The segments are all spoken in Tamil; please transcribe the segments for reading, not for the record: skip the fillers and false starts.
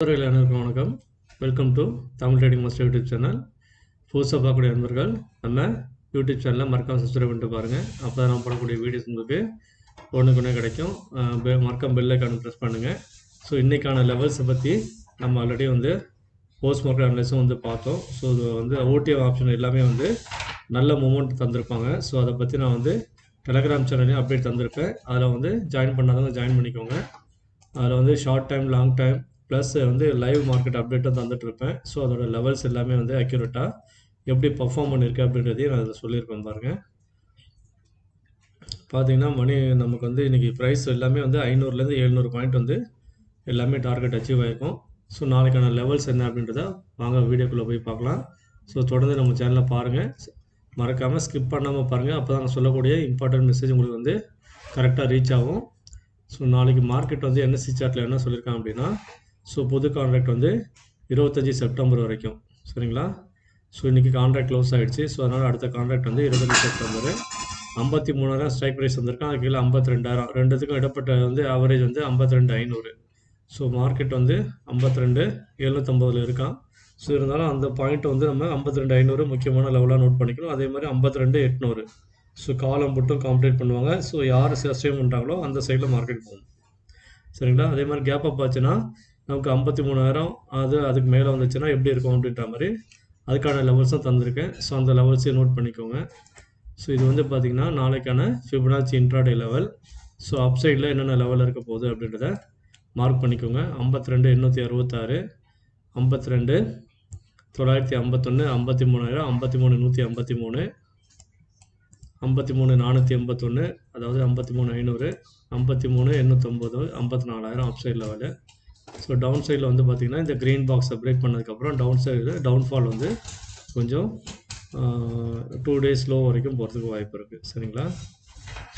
அனைவருக்கும் வணக்கம். Welcome to Tamil trading master YouTube channel. புதுசாக பார்க்கக்கூடிய நண்பர்கள் நம்ம யூடியூப் சேனலில் மறக்காம சப்ஸ்கிரைப் பண்ணிட்டு பாருங்கள். அப்போ தான் நம்ம போடக்கூடிய வீடியோஸ் உங்களுக்கு ஒன்றுக்கு கிடைக்கும். மறக்காம பெல் ஐக்கானை ப்ரெஸ் பண்ணுங்கள். ஸோ இன்றைக்கான லெவல்ஸை பற்றி நம்ம ஆல்ரெடி வந்து போஸ்ட் மார்க்கெட் அனலைஸும் வந்து பார்த்தோம். ஸோ இது வந்து ஓடிஎம் ஆப்ஷன் எல்லாமே வந்து நல்ல மூமெண்ட் தந்திருப்பாங்க. ஸோ அதை பற்றி நான் வந்து டெலகிராம் சேனல்லையும் அப்டேட் தந்திருப்பேன். அதில் வந்து ஜாயின் பண்ணாதவங்க ஜாயின் பண்ணிக்கோங்க. அதில் வந்து short time, long time plus வந்து லைவ் மார்க்கெட் அப்டேட்டும் தந்துட்டுருப்பேன். ஸோ அதோட லெவல்ஸ் எல்லாமே வந்து அக்யூரேட்டாக எப்படி பர்ஃபார்ம் பண்ணியிருக்கு அப்படின்றதையும் நான் அதில் சொல்லியிருப்பேன் பாருங்கள். பார்த்தீங்கன்னா மணி நமக்கு வந்து இன்றைக்கி ப்ரைஸ் எல்லாமே வந்து 500லேருந்து 700 பாயிண்ட் வந்து எல்லாமே டார்கெட் அச்சீவ் ஆகிருக்கும். ஸோ நாளைக்கான லெவல்ஸ் என்ன அப்படின்றத வாங்க வீடியோக்குள்ளே போய் பார்க்கலாம். ஸோ தொடர்ந்து நம்ம சேனலில் பாருங்கள், மறக்காமல் ஸ்கிப் பண்ணாமல் பாருங்கள். அப்போ தான் நான் சொல்லக்கூடிய இம்பார்ட்டன்ட் மெசேஜ் உங்களுக்கு வந்து கரெக்டாக ரீச் ஆகும். ஸோ நாளைக்கு மார்க்கெட் வந்து என்எஸ்சி சார்ட்டில் என்ன சொல்லியிருக்காங்க அப்படின்னா, ஸோ புது கான்ட்ராக்ட் வந்து 25 செப்டம்பர் வரைக்கும், சரிங்களா? ஸோ இன்றைக்கி கான்ட்ராக்ட் க்ளோஸ் ஆகிடுச்சு. ஸோ அதனால் அடுத்த கான்ட்ராக்ட் வந்து 25 செப்டம்பர். 53,000 ஸ்ட்ரைக் ப்ரைஸ் வந்திருக்கான். அது கீழே 52,000, ரெண்டுத்துக்கும் இடப்பட்ட வந்து ஆவரேஜ் வந்து 52,500. ஸோ மார்க்கெட் வந்து 52,750 இருக்கான். ஸோ இருந்தாலும் அந்த பாயிண்ட் வந்து நம்ம 52,500 முக்கியமான லெவலாக நோட் பண்ணிக்கணும். அதே மாதிரி 52,800. ஸோ காலம் மட்டும் காம்ப்ளீட் பண்ணுவாங்க. ஸோ யார் சஸ்டெயின் பண்ணுறாங்களோ அந்த சைடில் மார்க்கெட் போகும், சரிங்களா? அதே மாதிரி கேப் அப் ஆச்சுன்னா நமக்கு 53,000 அதுக்கு மேலே வந்துச்சுன்னா எப்படி இருக்கும் அப்படின்ற மாதிரி அதுக்கான லெவல்ஸும் தந்திருக்கேன். ஸோ அந்த லெவல்ஸையும் நோட் பண்ணிக்கோங்க. ஸோ இது வந்து பார்த்திங்கன்னா நாளைக்கான Fibonacci intraday level. So up சைடில் என்னென்ன லெவல் இருக்க போகுது அப்படின்றத மார்க் பண்ணிக்கோங்க. 52,866, 52,951, 53,000, 53,153, 53,481, அதாவது 53,500, 53,850, 54,000 up side level. So down சைடில் வந்து பார்த்திங்கன்னா இந்த க்ரீன் பாக்ஸை பிரேக் பண்ணதுக்கப்புறம் டவுன் சைடு டவுன்ஃபால் வந்து கொஞ்சம் 2 days லோ வரைக்கும் போகிறதுக்கு வாய்ப்பு இருக்குது, சரிங்களா?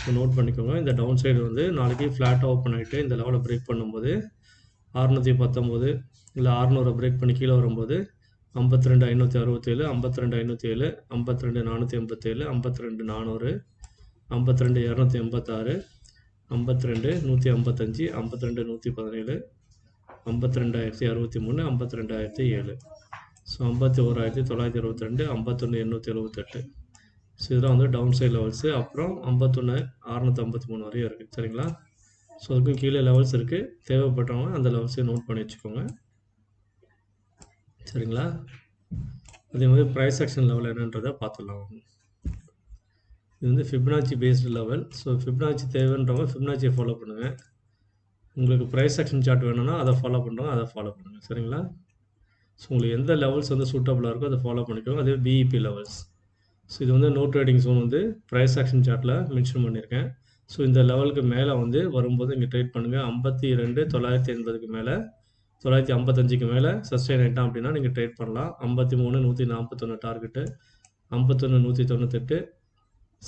ஸோ நோட் பண்ணிக்கோங்க. இந்த டவுன் சைடு வந்து நாளைக்கு ஃப்ளாட்டாக ஓப்பன் ஆகிட்டு இந்த லெவலை பிரேக் பண்ணும்போது 619 இல்லை 600 பிரேக் பண்ணி கீழே வரும்போது 52,567, 52,507, 52,487, 52,400, 52,286, 52,155, 52,117, 52,063, 52,007. ஸோ 51,922, 51,878. ஸோ இதெல்லாம் வந்து டவுன் சைட் லெவல்ஸு. அப்புறம் 51,653 வரையும் இருக்குது, சரிங்களா? ஸோ அதுக்கும் கீழே லெவல்ஸ் இருக்குது. தேவைப்பட்டவங்க அந்த லெவல்ஸையும் நோட் பண்ணி வச்சுக்கோங்க, சரிங்களா? அதே மாதிரி ப்ரைஸ் ஆக்ஷன் லெவல் என்னன்றதை பார்த்துடலாம். இது வந்து Fibonacci based level. So Fibonacci தேவைன்றவங்க ஃபிபனாச்சியை ஃபாலோ பண்ணுங்கள். உங்களுக்கு ப்ரைஸ் ஆக்ஷன் சார்ட் வேணும்னா அதை ஃபாலோ பண்ணுறோம், அதை ஃபாலோ பண்ணுங்கள், சரிங்களா? ஸோ உங்களுக்கு எந்த லெவல்ஸ் வந்து சூட்டபுளாக இருக்கோ அதை ஃபாலோ பண்ணிக்கோங்க. அதே பிஇபி லெவல்ஸ். ஸோ இது வந்து நோ ட்ரேடிங் ஜோன் வந்து ப்ரைஸ் ஆக்ஷன் சார்ட்டில் மென்ஷன் பண்ணியிருக்கேன். ஸோ இந்த லெவலுக்கு மேலே வந்து வரும்போது இங்கே ட்ரேட் பண்ணுங்கள். 52,980க்கு மேலே, 955க்கு மேலே சஸ்டெயின் ஆகிட்டான் அப்படின்னா நீங்கள் ட்ரேட் பண்ணலாம். 53,141 டார்கெட்டு, 51,198,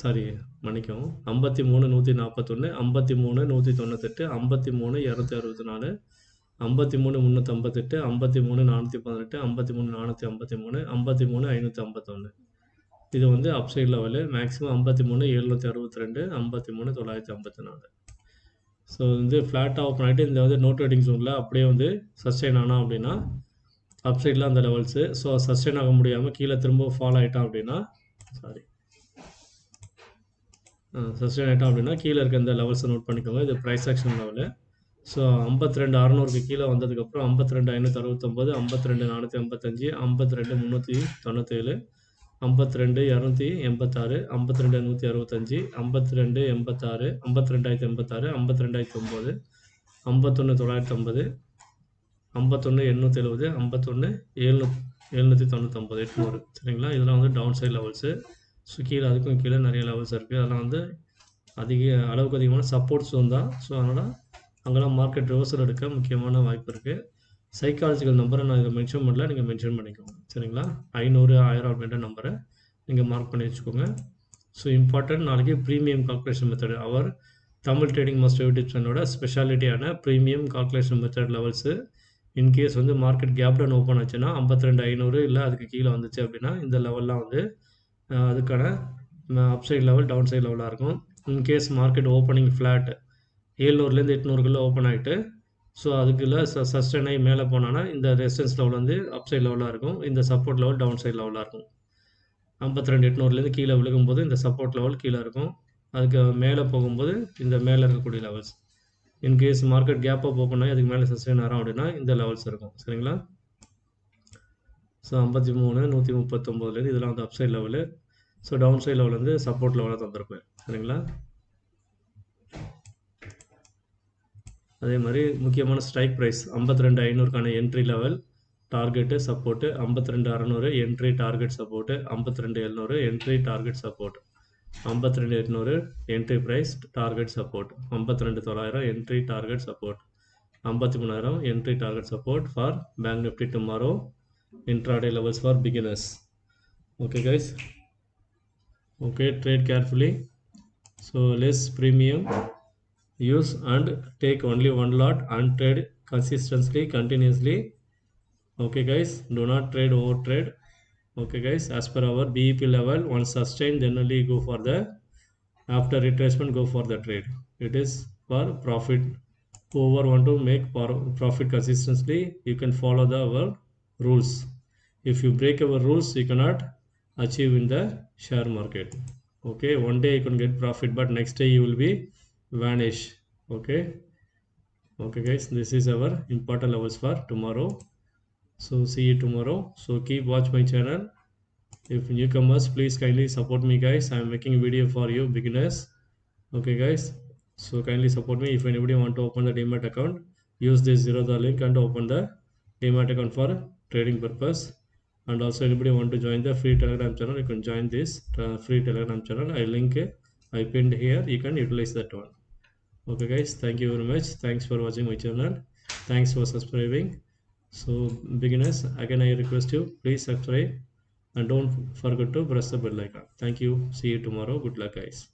சாரி மன்னிக்கவும், 53,141, 53,198, 53,264, 53,358, 53,418, 53,453, 53,551. இது வந்து அப்சைட் லெவலு. மேக்ஸிமம் 53,762, 53,954. ஸோ வந்து ஃப்ளாட்டாக ஓப்பன் ஆகிட்டு இந்த வந்து நோ ட்ரேடிங் ஜோனில் அப்படியே வந்து சஸ்டெயின் ஆனால் அப்படின்னா அப்சைடில் அந்த லெவல்ஸு. ஸோ சஸ்டெயின் ஆக முடியாமல் கீழே திரும்ப ஃபால் ஆகிட்டான் அப்படின்னா, சஸ்டெயின் ஆகிட்டான் அப்படின்னா கீழே இருக்க இந்த லெவல்ஸை நோட் பண்ணிக்கோங்க. இது ப்ரைஸ் ஆக்ஷன் லெவலு. ஸோ 52,600க்கு கீழே வந்ததுக்கப்புறம் 52,569, 52,485, 52,397, 52,286, 52,165, 52,086, 52,086, 52,009, 51,950, 51,870, 51,799, 800, சரிங்களா? இதெல்லாம் வந்து டவுன் சைட் லெவல்ஸு. ஸோ கீழே அதுக்கும் கீழே நிறைய லெவல்ஸ் இருக்குது. அதெல்லாம் வந்து அளவுக்கு அதிகமான சப்போர்ட் ஜோன் தான். ஸோ அதனால் அங்கெல்லாம் மார்க்கெட் ரிவர்சல் எடுக்க முக்கியமான வாய்ப்பு இருக்குது. சைக்காலஜிக்கல் நம்பரை நான் இதை மென்ஷன் பண்ணல, நீங்கள் மென்ஷன் பண்ணிக்கோங்க, சரிங்களா? 500, 1000 அப்படின்ற நம்பரை நீங்கள் மார்க் பண்ணி வச்சுக்கோங்க. ஸோ இம்பார்ட்டன்ட் நாளைக்கு premium calculation method, our Tamil trading master YouTube சேனலோட ஸ்பெஷாலிட்டியான premium calculation method levels. In case வந்து மார்க்கெட் கேப் டவுன் ஓப்பன் ஆச்சுன்னா 52,500 இல்லை அதுக்கு கீழே வந்துச்சு அப்படின்னா இந்த லெவல்லாம் வந்து அதுக்கான அப்சைட் லெவல், டவுன் சைட் லெவலாக இருக்கும். இன்கேஸ் மார்க்கெட் ஓப்பனிங் ஃப்ளாட் 700லேருந்து 800க்குள்ளே ஓப்பன் ஆகிட்டு ஸோ அதுக்குள்ள சஸ்டெயின் ஆகி மேலே போனான்னா இந்த ரெசிஸ்டன்ஸ் லெவல் வந்து அப் சைட் லெவலாக இருக்கும், இந்த சப்போர்ட் லெவல் டவுன் சைட் லெவலாக இருக்கும். 52,800லேருந்து கீழே விழுகும்போது இந்த சப்போர்ட் லெவல் கீழே இருக்கும், அதுக்கு மேலே போகும்போது இந்த மேலே இருக்கக்கூடிய levels. In case market gap up open ஆகி அதுக்கு மேலே சஸ்டெயின் ஆகும் அப்படின்னா இந்த லெவல்ஸ் இருக்கும். சரிங்களா? ஸோ 53, 139லேருந்து இதெல்லாம் வந்து up side level. So down side level வந்து சப்போர்ட் லெவலாக தந்திருப்பேன். சரிங்களா? அதே மாதிரி முக்கியமான ஸ்ட்ரைக் ப்ரைஸ் 52,500க்கான entry level target support, 52,600 entry target support, 52,700 entry target support, 52,800 entry price target support, 52,900 entry target support, 53,000 entry target support for bank Nifty tomorrow intraday levels for beginners. Okay guys, okay, trade carefully. So less premium, use and take only one lot and trade consistently, continuously. Okay guys, do not trade over trade. Okay guys, as per our BEP level, once sustained then only go for the, after retracement go for the trade. It is for profit. Whoever want to make profit consistently, you can follow our rules. If you break our rules, you cannot achieve in the share market. Okay, one day you can get profit, but next day you will be vanish. Okay, okay guys, this is our important levels for tomorrow. So see you tomorrow. So keep watch my channel. If newcomers, please kindly support me guys. I am making video for you beginners. Okay guys, so kindly support me. If anybody want to open the demat account, use this Zerodha link and open the demat account for trading purpose. And also anybody want to join the free telegram channel, you can join this free telegram channel. I pinned here, you can utilize that one. Okay guys, thank you very much. Thanks for watching my channel. Thanks for subscribing. So beginners, again I request you, please subscribe and don't forget to press the bell icon. Thank you. See you tomorrow. Good luck guys.